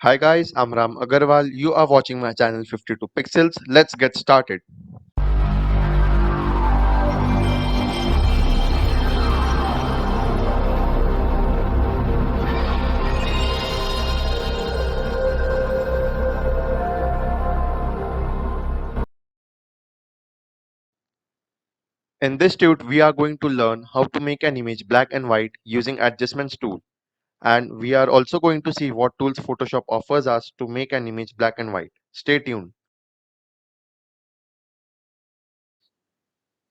Hi guys, I'm Ram Agarwal. You are watching my channel 52 Pixels. Let's get started. In this tutorial, we are going to learn how to make an image black and white using adjustments tool. And we are also going to see what tools Photoshop offers us to make an image black and white. Stay tuned.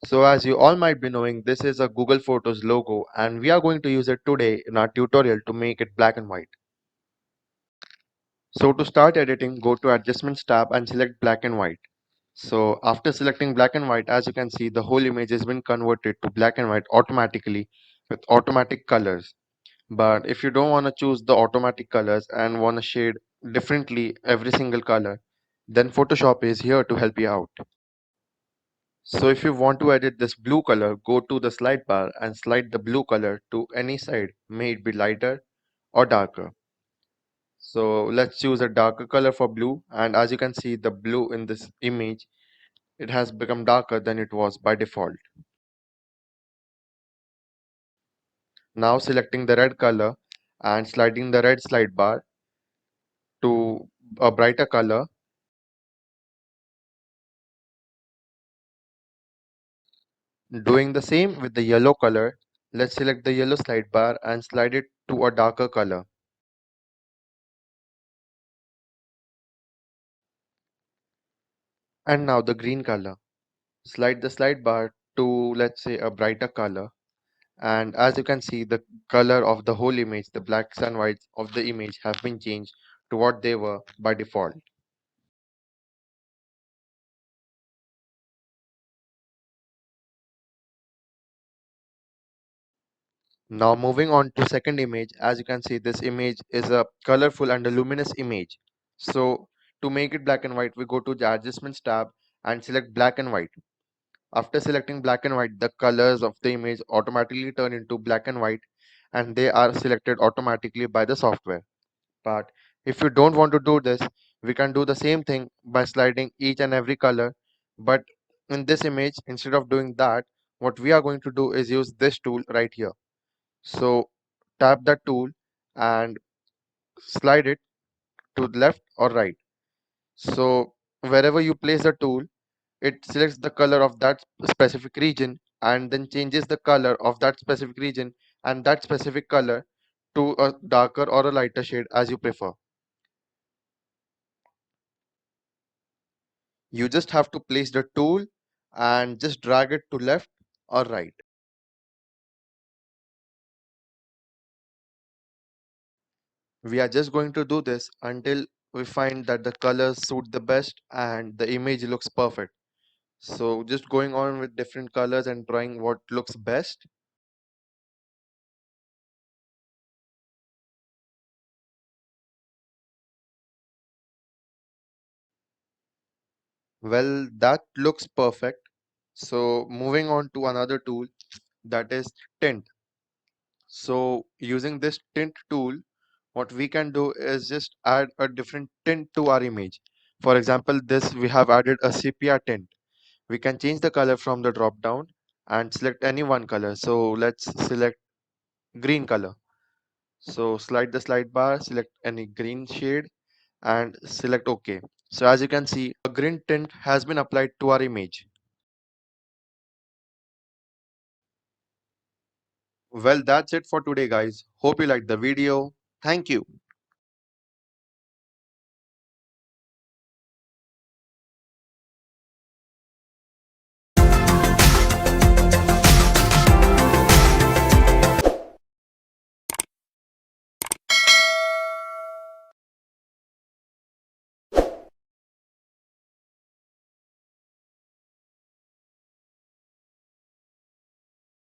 So as you all might be knowing, this is a Google Photos logo and we are going to use it today in our tutorial to make it black and white. So to start editing, go to Adjustments tab and select black and white. So after selecting black and white, as you can see, the whole image has been converted to black and white automatically with automatic colors. But if you don't want to choose the automatic colors and want to shade differently every single color, then Photoshop is here to help you out. So if you want to edit this blue color, go to the slide bar and slide the blue color to any side, may it be lighter or darker. So let's choose a darker color for blue, and as you can see, the blue in this image, it has become darker than it was by default. Now selecting the red color and sliding the red slide bar to a brighter color. Doing the same with the yellow color, let's select the yellow slide bar and slide it to a darker color. And now the green color. Slide the slide bar to, let's say, a brighter color. And as you can see, the color of the whole image, the blacks and whites of the image have been changed to what they were by default. Now moving on to second image, as you can see, this image is a colorful and a luminous image. So to make it black and white, we go to the Adjustments tab and select black and white. After selecting black and white, the colors of the image automatically turn into black and white and they are selected automatically by the software. But if you don't want to do this, we can do the same thing by sliding each and every color. But in this image, instead of doing that, what we are going to do is use this tool right here. So tap that tool and slide it to the left or right. So wherever you place the tool, it selects the color of that specific region and then changes the color of that specific region and that specific color to a darker or a lighter shade as you prefer. You just have to place the tool and just drag it to left or right. We are just going to do this until we find that the colors suit the best and the image looks perfect. So just going on with different colors and trying what looks best. Well, that looks perfect. So moving on to another tool, that is tint. So using this tint tool, what we can do is just add a different tint to our image. For example, this we have added a sepia tint. We can change the color from the drop down and select any one color. So let's select green color. So slide the slide bar, select any green shade and select OK. So as you can see, a green tint has been applied to our image. Well, that's it for today, guys. Hope you liked the video. Thank you.